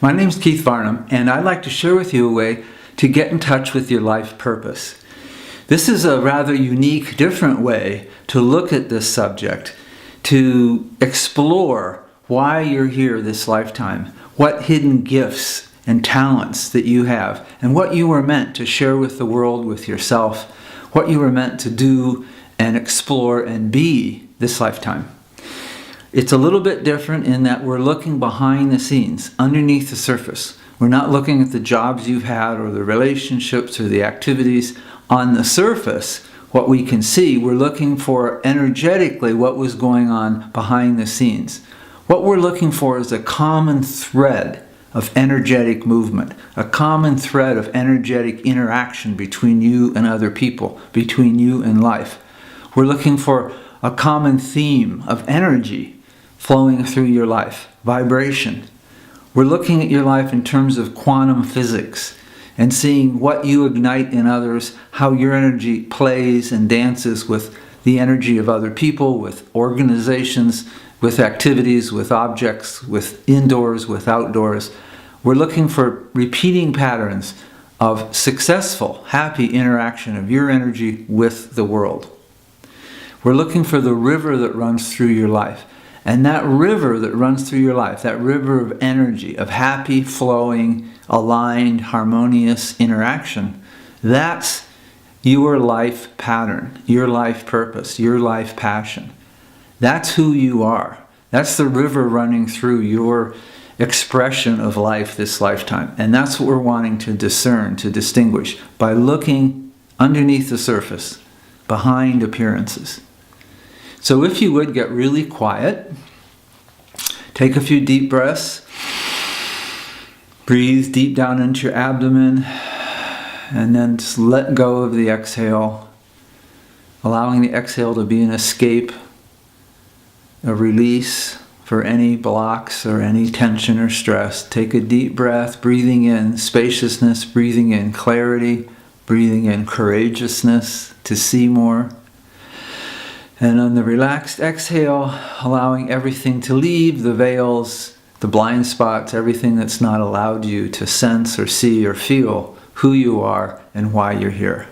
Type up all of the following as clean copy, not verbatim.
My name's Keith Varnum, and I'd like to share with you a way to get in touch with your life purpose. This is a rather unique, different way to look at this subject, to explore why you're here this lifetime, what hidden gifts and talents that you have, and what you were meant to share with the world, with yourself, what you were meant to do and explore and be this lifetime. It's a little bit different in that we're looking behind the scenes, underneath the surface. We're not looking at the jobs you've had or the relationships or the activities on the surface, what we can see. We're looking for energetically what was going on behind the scenes. What we're looking for is a common thread of energetic movement, a common thread of energetic interaction between you and other people, between you and life. We're looking for a common theme of energy flowing through your life, vibration. We're looking at your life in terms of quantum physics and seeing what you ignite in others, how your energy plays and dances with the energy of other people, with organizations, with activities, with objects, with indoors, with outdoors. We're looking for repeating patterns of successful, happy interaction of your energy with the world. We're looking for the river that runs through your life. And that river that runs through your life, that river of energy, of happy, flowing, aligned, harmonious interaction, that's your life pattern, your life purpose, your life passion. That's who you are. That's the river running through your expression of life this lifetime. And that's what we're wanting to discern, to distinguish, by looking underneath the surface, behind appearances. So if you would get really quiet, take a few deep breaths, breathe deep down into your abdomen, and then just let go of the exhale, allowing the exhale to be an escape, a release for any blocks or any tension or stress. Take a deep breath, breathing in spaciousness, breathing in clarity, breathing in courageousness to see more. And on the relaxed exhale, allowing everything to leave, the veils, the blind spots, everything that's not allowed you to sense or see or feel who you are and why you're here.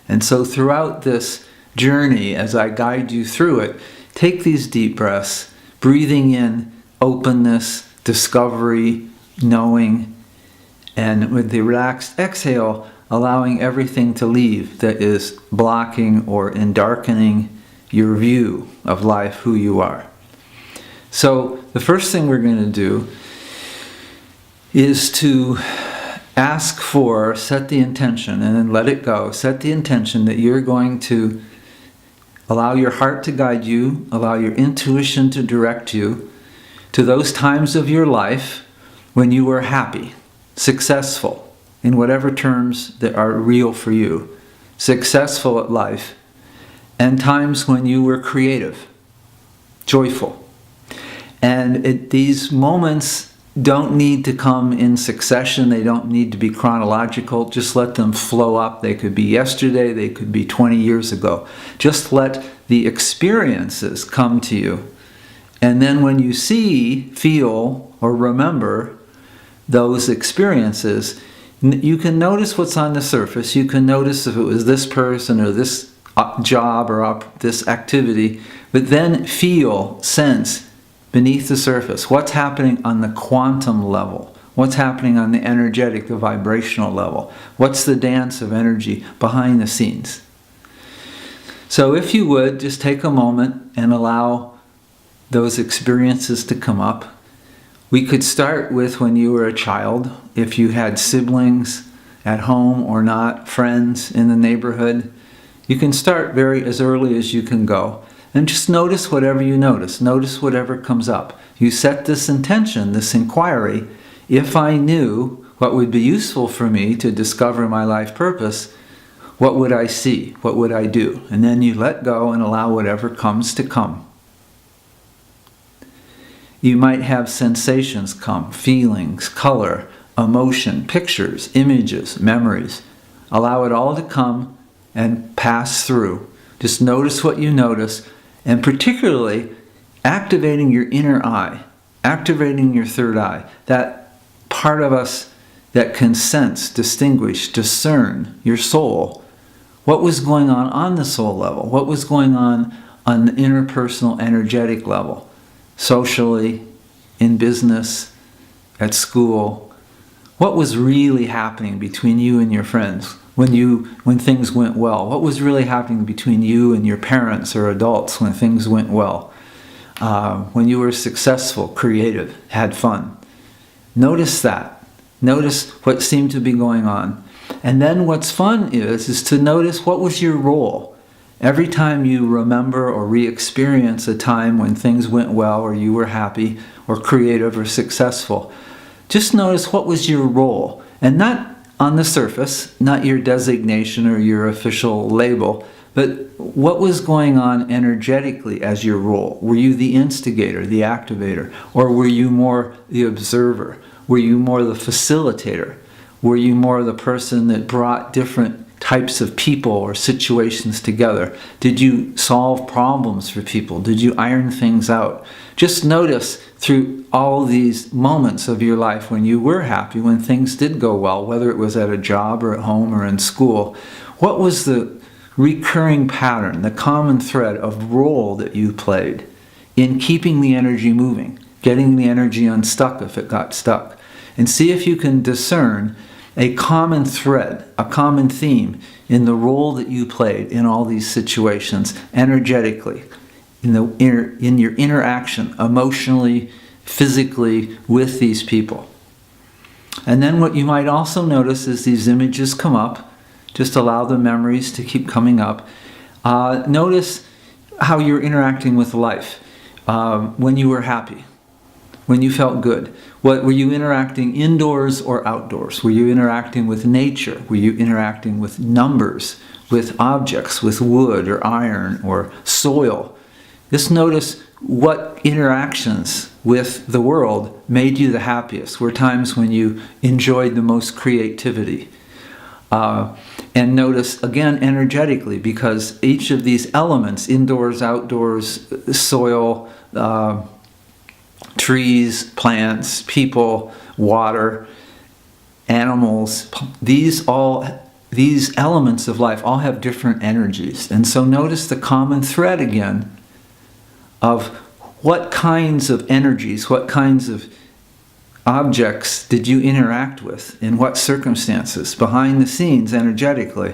And so throughout this journey, as I guide you through it, take these deep breaths, breathing in openness, discovery, knowing, and with the relaxed exhale, allowing everything to leave that is blocking or darkening your view of life, who you are. So the first thing we're going to do is to ask for, set the intention, and then let it go. Set the intention that you're going to allow your heart to guide you, allow your intuition to direct you to those times of your life when you were happy, successful, in whatever terms that are real for you, successful at life, and times when you were creative, joyful. And these moments don't need to come in succession. They don't need to be chronological. Just let them flow up. They could be yesterday. They could be 20 years ago. Just let the experiences come to you. And then when you see, feel, or remember those experiences, you can notice what's on the surface. You can notice if it was this person or this job or this activity, but then feel, sense beneath the surface what's happening on the quantum level, what's happening on the energetic, the vibrational level, what's the dance of energy behind the scenes. So if you would, just take a moment and allow those experiences to come up. We could start with when you were a child, if you had siblings at home or not, friends in the neighborhood. You can start as early as you can go. And just notice whatever you notice. Notice whatever comes up. You set this intention, this inquiry. If I knew what would be useful for me to discover my life purpose, what would I see? What would I do? And then you let go and allow whatever comes to come. You might have sensations come, feelings, color, emotion, pictures, images, memories. Allow it all to come and pass through. Just notice what you notice, and particularly activating your inner eye, activating your third eye, that part of us that can sense, distinguish, discern your soul. What was going on the soul level? What was going on the interpersonal energetic level? Socially, in business, at school. What was really happening between you and your friends when things went well? What was really happening between you and your parents or adults when things went well? When you were successful, creative, had fun. Notice that. Notice what seemed to be going on. And then what's fun is to notice what was your role. Every time you remember or re-experience a time when things went well or you were happy or creative or successful, just notice what was your role. And not on the surface, not your designation or your official label, but what was going on energetically as your role? Were you the instigator, the activator? Or were you more the observer? Were you more the facilitator? Were you more the person that brought different types of people or situations together? Did you solve problems for people? Did you iron things out? Just notice through all these moments of your life when you were happy, when things did go well, whether it was at a job or at home or in school, what was the recurring pattern, the common thread of role that you played in keeping the energy moving, getting the energy unstuck if it got stuck? And see if you can discern a common thread, a common theme in the role that you played in all these situations energetically, in your interaction emotionally, physically with these people. And then what you might also notice is these images come up. Just allow the memories to keep coming up. Notice how you're interacting with life when you were happy, when you felt good. What were you interacting indoors or outdoors? Were you interacting with nature? Were you interacting with numbers, with objects, with wood or iron or soil? Just notice what interactions with the world made you the happiest. Were times when you enjoyed the most creativity. And notice again energetically, because each of these elements, indoors, outdoors, soil, trees, plants, people, water, animals, these elements of life all have different energies. And so notice the common thread again of what kinds of energies, what kinds of objects did you interact with, in what circumstances, behind the scenes energetically,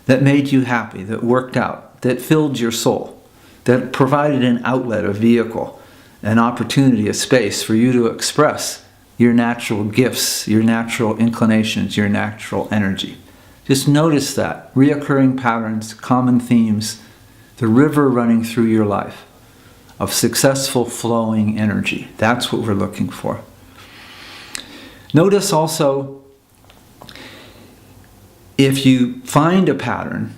that made you happy, that worked out, that filled your soul, that provided an outlet, a vehicle, an opportunity, a space for you to express your natural gifts, your natural inclinations, your natural energy. Just notice that. Reoccurring patterns, common themes, the river running through your life of successful flowing energy. That's what we're looking for. Notice also, if you find a pattern,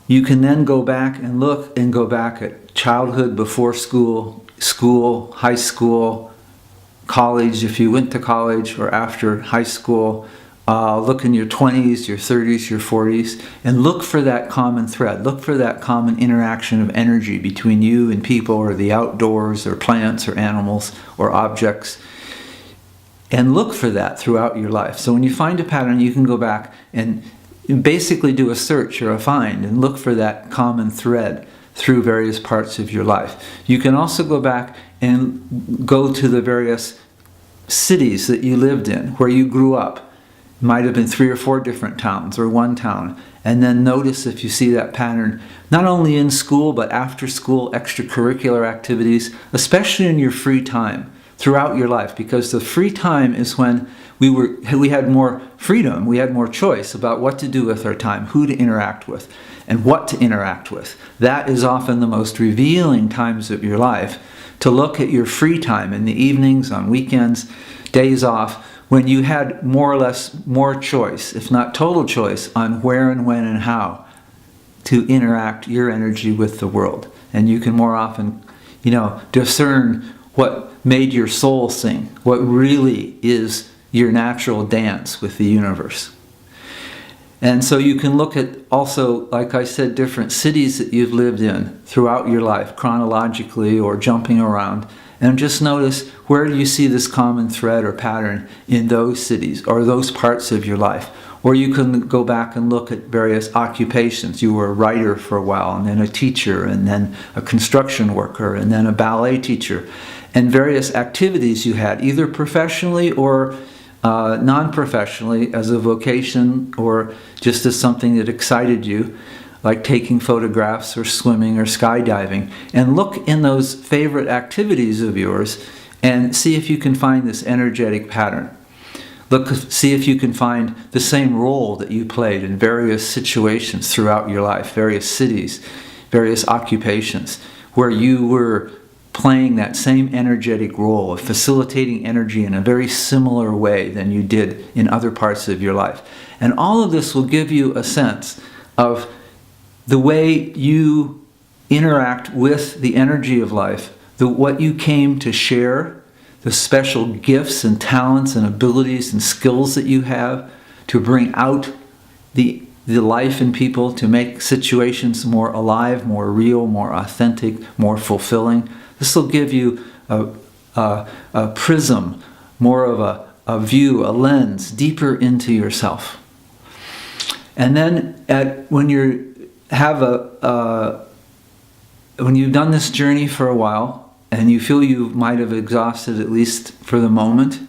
you can then go back and look and go back at childhood, before school, school, high school, college, if you went to college, or after high school. Look in your 20s, your 30s, your 40s, and look for that common thread. Look for that common interaction of energy between you and people, or the outdoors, or plants, or animals, or objects. And look for that throughout your life. So when you find a pattern, you can go back and basically do a search or a find and look for that common thread through various parts of your life. You can also go back and go to the various cities that you lived in, where you grew up. It might have been 3 or 4 different towns or one town. And then notice if you see that pattern, not only in school, but after school, extracurricular activities, especially in your free time throughout your life, because the free time is when we had more freedom, we had more choice about what to do with our time, who to interact with, and what to interact with. That is often the most revealing times of your life, to look at your free time in the evenings, on weekends, days off, when you had more or less more choice, if not total choice, on where and when and how to interact your energy with the world. And you can more often, discern what made your soul sing, what really is your natural dance with the universe. And so you can look at also, like I said, different cities that you've lived in throughout your life, chronologically or jumping around, And just notice, where do you see this common thread or pattern in those cities or those parts of your life? Or you can go back and look at various occupations. You were a writer for a while, and then a teacher, and then a construction worker, and then a ballet teacher, and various activities you had, either professionally or non-professionally, as a vocation or just as something that excited you, like taking photographs or swimming or skydiving. And look in those favorite activities of yours and see if you can find this energetic pattern. See if you can find the same role that you played in various situations throughout your life, various cities, various occupations, where you were playing that same energetic role of facilitating energy in a very similar way than you did in other parts of your life. And all of this will give you a sense of the way you interact with the energy of life, what you came to share, the special gifts and talents and abilities and skills that you have to bring out the life in people, to make situations more alive, more real, more authentic, more fulfilling. This will give you a prism, more of a view, a lens, deeper into yourself. And then when you've done this journey for a while, and you feel you might have exhausted, at least for the moment,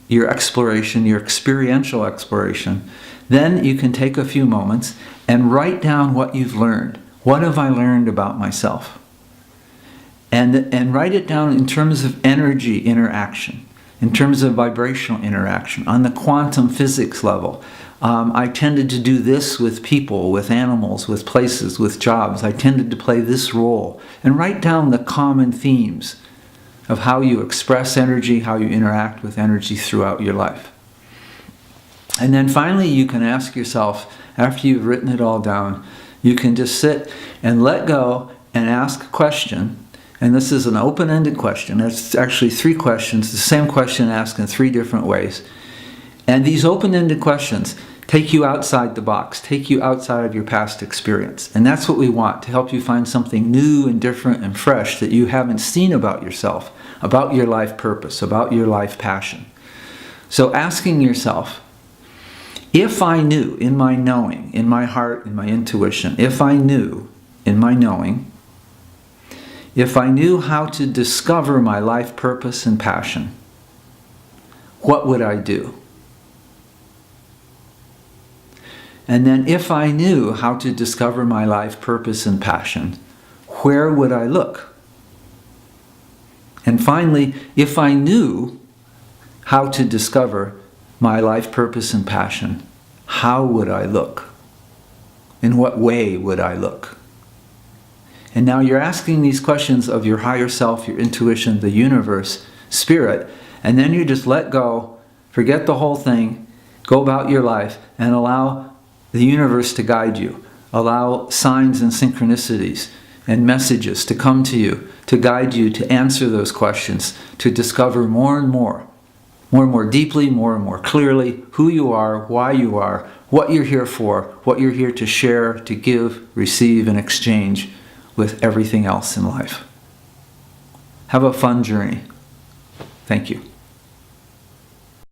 your exploration, your experiential exploration, then you can take a few moments and write down what you've learned. What have I learned about myself? And write it down in terms of energy interaction, in terms of vibrational interaction, on the quantum physics level. I tended to do this with people, with animals, with places, with jobs. I tended to play this role. And write down the common themes of how you express energy, how you interact with energy throughout your life. And then finally you can ask yourself, after you've written it all down, you can just sit and let go and ask a question. And this is an open-ended question. It's actually 3 questions, the same question asked in 3 different ways. And these open-ended questions take you outside the box, take you outside of your past experience. And that's what we want, to help you find something new and different and fresh that you haven't seen about yourself, about your life purpose, about your life passion. So asking yourself, if I knew in my knowing, in my heart, in my intuition, if I knew in my knowing, if I knew how to discover my life purpose and passion, what would I do? And then if I knew how to discover my life purpose and passion, where would I look? And finally, if I knew how to discover my life purpose and passion, how would I look? In what way would I look? And now you're asking these questions of your higher self, your intuition, the universe, spirit, and then you just let go, forget the whole thing, go about your life, and allow the universe to guide you. Allow signs and synchronicities and messages to come to you, to guide you, to answer those questions, to discover more and more deeply, more and more clearly who you are, why you are, what you're here for, what you're here to share, to give, receive, and exchange with everything else in life. Have a fun journey. Thank you.